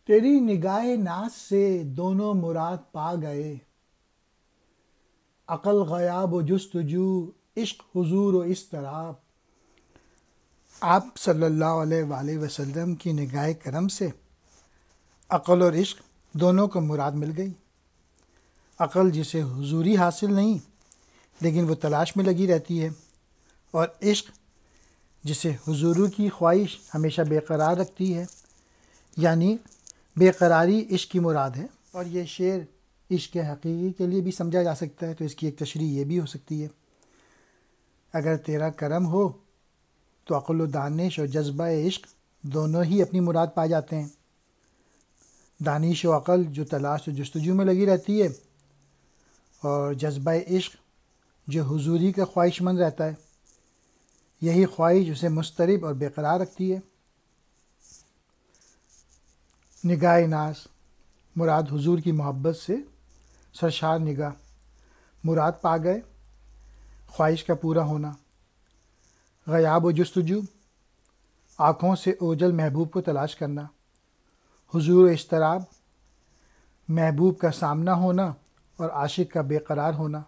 تیری نگاہ ناز سے دونوں مراد پا گئے، عقل غیاب و جستجو، عشق حضور و اضطراب۔ آپ صلی اللہ علیہ وآلہ وسلم کی نگاہ کرم سے عقل اور عشق دونوں کو مراد مل گئی۔ عقل جسے حضوری حاصل نہیں لیکن وہ تلاش میں لگی رہتی ہے، اور عشق جسے حضور کی خواہش ہمیشہ بے قرار رکھتی ہے، یعنی بے قراری عشق کی مراد ہے۔ اور یہ شعر عشق حقیقی کے لیے بھی سمجھا جا سکتا ہے، تو اس کی ایک تشریح یہ بھی ہو سکتی ہے: اگر تیرا کرم ہو تو عقل و دانش اور جذبہ عشق دونوں ہی اپنی مراد پا جاتے ہیں۔ دانش و عقل جو تلاش و جستجو میں لگی رہتی ہے، اور جذبہ عشق جو حضوری کا خواہش مند رہتا ہے، یہی خواہش اسے مضطرب اور بے قرار رکھتی ہے۔ نگاہ ناز مراد حضور کی محبت سے سرشار نگاہ، مراد پا گئے خواہش کا پورا ہونا۔ غیاب و جستجو آنکھوں سے اوجھل محبوب کو تلاش کرنا۔ حضور و اضطراب محبوب کا سامنا ہونا اور عاشق کا بے قرار ہونا۔